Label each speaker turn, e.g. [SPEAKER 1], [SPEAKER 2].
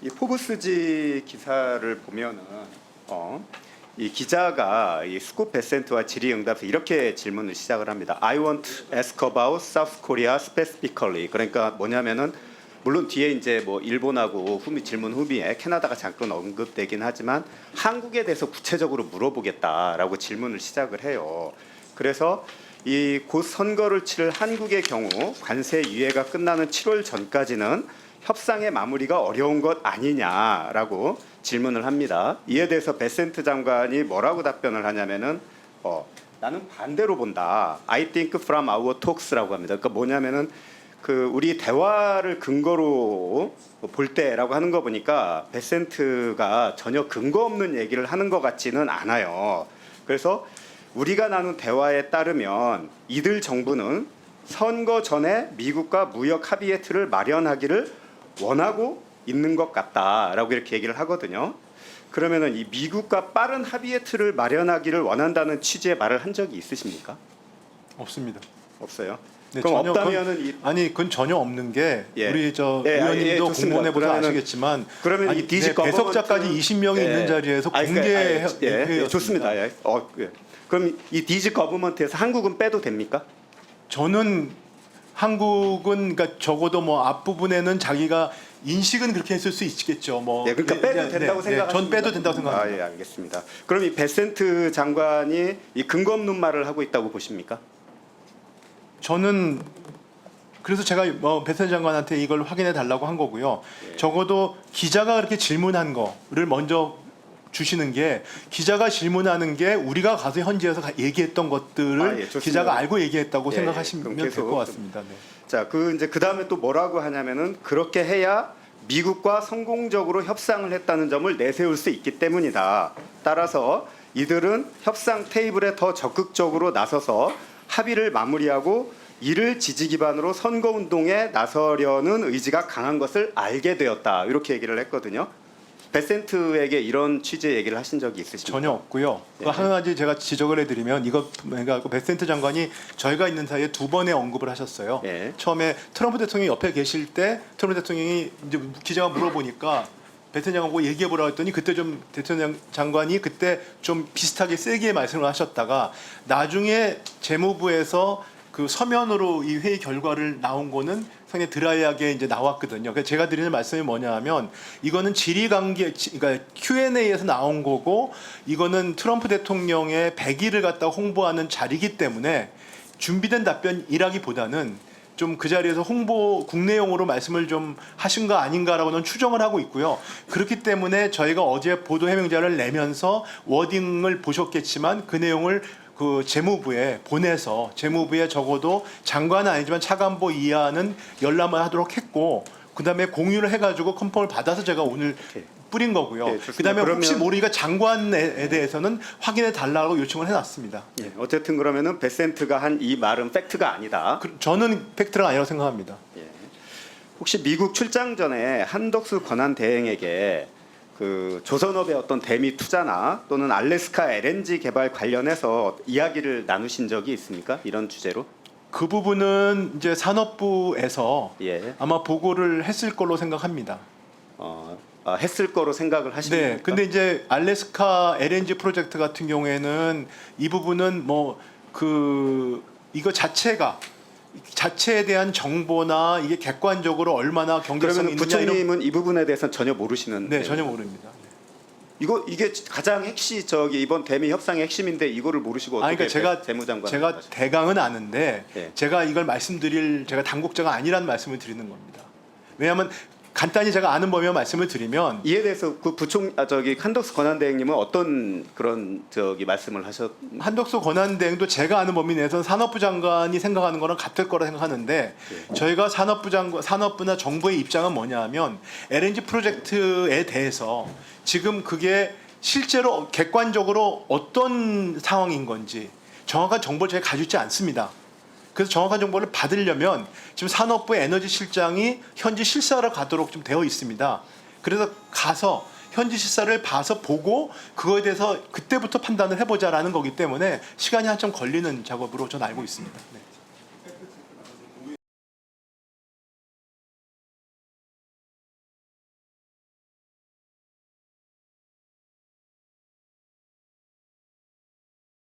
[SPEAKER 1] 이 포브스지 기사를 보면은 이 기자가 이 스콧 베센트와 질의응답에서 이렇게 질문을 시작을 합니다. I want to ask about South Korea specifically. 그러니까 뭐냐면은 물론 뒤에 이제 뭐 일본하고 질문 후미에 캐나다가 잠깐 언급되긴 하지만 한국에 대해서 구체적으로 물어보겠다라고 질문을 시작을 해요. 그래서 이 곧 선거를 치를 한국의 경우 관세 유예가 끝나는 7월 전까지는 협상의 마무리가 어려운 것 아니냐라고 질문을 합니다. 이에 대해서 베센트 장관이 뭐라고 답변을 하냐면은 나는 반대로 본다. I think from our talks라고 합니다. 그러니까 뭐냐면은 그 우리 대화를 근거로 볼 때라고 하는 거 보니까 베센트가 전혀 근거 없는 얘기를 하는 것 같지는 않아요. 그래서 우리가 나눈 대화에 따르면 이들 정부는 선거 전에 미국과 무역 합의의 틀을 마련하기를 원하고 있는 것 같다라고 이렇게 얘기를 하거든요. 그러면은 이 미국과 빠른 합의의 틀을 마련하기를 원한다는 취지의 말을 한 적이 있으십니까?
[SPEAKER 2] 없습니다.
[SPEAKER 1] 없어요.
[SPEAKER 2] 네,
[SPEAKER 1] 그럼 없다면은
[SPEAKER 2] 그건 전혀 없는 게
[SPEAKER 1] 예.
[SPEAKER 2] 우리
[SPEAKER 1] 좋습니다.
[SPEAKER 2] 의원님도 공무원해 보셔
[SPEAKER 1] 그러면은-
[SPEAKER 2] 아시겠지만
[SPEAKER 1] 그러면 이 DG
[SPEAKER 2] 배석자까지 20명이 있는 자리에서 공개 회의였습니다.
[SPEAKER 1] 좋습니다. 예. 그럼 이 DG 거버먼트에서 한국은 빼도 됩니까?
[SPEAKER 2] 저는 한국은 그러니까 적어도 뭐 앞부분에는 자기가 인식은 그렇게 했을 수 있겠죠. 뭐
[SPEAKER 1] 그러니까 빼도 된다고 생각하십니까?
[SPEAKER 2] 전 빼도 된다고 생각합니다.
[SPEAKER 1] 예, 알겠습니다. 그럼 이 베센트 장관이 이 근거 없는 말을 하고 있다고 보십니까?
[SPEAKER 2] 저는 그래서 제가 베센트 장관한테 이걸 확인해 달라고 한 거고요. 적어도 기자가 그렇게 질문한 거를 먼저 주시는 게 기자가 질문하는 게 우리가 가서 현지에서 얘기했던 것들을
[SPEAKER 1] 좋습니다.
[SPEAKER 2] 기자가 알고 얘기했다고
[SPEAKER 1] 그럼
[SPEAKER 2] 생각하시면 될
[SPEAKER 1] 계속
[SPEAKER 2] 것 같습니다. 네.
[SPEAKER 1] 자, 그 다음에 또 뭐라고 하냐면은 그렇게 해야 미국과 성공적으로 협상을 했다는 점을 내세울 수 있기 때문이다. 따라서 이들은 협상 테이블에 더 적극적으로 나서서 합의를 마무리하고 이를 지지 기반으로 선거 운동에 나서려는 의지가 강한 것을 알게 되었다. 이렇게 얘기를 했거든요. 베센트에게 이런 취지의 얘기를 하신 적이 있으십니까?
[SPEAKER 2] 전혀 없고요.
[SPEAKER 1] 네.
[SPEAKER 2] 한 가지 제가 지적을 해드리면 이거 그러니까 베센트 장관이 저희가 있는 사이에 2번의 언급을 하셨어요.
[SPEAKER 1] 네.
[SPEAKER 2] 처음에 트럼프 대통령이 옆에 계실 때 트럼프 대통령이 이제 기자가 물어보니까 베센트 장관하고 얘기해 보라고 했더니 그때 좀 대통령 장관이 그때 좀 비슷하게 세게 말씀을 하셨다가 나중에 재무부에서 그 서면으로 이 회의 결과를 나온 거는 상당히 드라이하게 이제 나왔거든요. 그래서 제가 드리는 말씀이 뭐냐하면 이거는 질의관계, 그러니까 Q&A에서 나온 거고 이거는 트럼프 대통령의 100일을 갖다 홍보하는 자리이기 때문에 준비된 답변이라기보다는 좀 그 자리에서 홍보 국내용으로 말씀을 좀 하신 거 아닌가라고는 추정을 하고 있고요. 그렇기 때문에 저희가 어제 보도 해명자를 내면서 워딩을 보셨겠지만 그 내용을 그 재무부에 보내서 재무부에 적어도 장관은 아니지만 차관보 이하는 열람을 하도록 했고 그다음에 공유를 해가지고 컨펌을 받아서 제가 오늘 뿌린 거고요.
[SPEAKER 1] 좋습니다.
[SPEAKER 2] 그다음에 혹시
[SPEAKER 1] 그러면-
[SPEAKER 2] 모르니까 장관에 대해서는 확인해 달라고 요청을 해놨습니다.
[SPEAKER 1] 어쨌든 그러면은 베센트가 한 이 말은 팩트가 아니다.
[SPEAKER 2] 저는 팩트가 아니라고 생각합니다.
[SPEAKER 1] 혹시 미국 출장 전에 한덕수 권한 대행에게 그 조선업의 어떤 대미 투자나 또는 알래스카 LNG 개발 관련해서 이야기를 나누신 적이 있습니까? 이런 주제로?
[SPEAKER 2] 그 부분은 이제 산업부에서 아마 보고를 했을 걸로 생각합니다.
[SPEAKER 1] 했을 거로 생각을 하십니까?
[SPEAKER 2] 네. 근데 이제 알래스카 LNG 프로젝트 같은 경우에는 이 부분은 뭐 이거 자체에 대한 정보나 이게 객관적으로 얼마나 경제성이
[SPEAKER 1] 그러면
[SPEAKER 2] 있느냐 이런
[SPEAKER 1] 부처님은 이 부분에 대해서는 전혀 모르시는?
[SPEAKER 2] 네, 전혀 모릅니다.
[SPEAKER 1] 이게 가장 이번 대미 협상의 핵심인데 이거를 모르시고 어떻게
[SPEAKER 2] 그러니까 제가
[SPEAKER 1] 재무장관?
[SPEAKER 2] 제가 대강은 아는데
[SPEAKER 1] 네.
[SPEAKER 2] 제가 이걸 제가 당국자가 아니라는 말씀을 드리는 겁니다. 왜냐하면 간단히 제가 아는 범위만 말씀을 드리면
[SPEAKER 1] 이에 대해서 그 한덕수 권한대행님은 어떤 그런 말씀을
[SPEAKER 2] 한덕수 권한대행도 제가 아는 범위 내에서는 산업부 장관이 생각하는 거랑 같을 거라 생각하는데 저희가 산업부나 정부의 입장은 뭐냐하면 LNG 프로젝트에 대해서 지금 그게 실제로 객관적으로 어떤 상황인 건지 정확한 정보를 저희가 가지고 있지 않습니다. 그래서 정확한 정보를 받으려면 지금 산업부의 에너지 실장이 현지 실사를 가도록 좀 되어 있습니다. 그래서 가서 현지 실사를 봐서 보고 그거에 대해서 그때부터 판단을 해보자라는 거기 때문에 시간이 한참 걸리는 작업으로 저는 알고 있습니다. 네.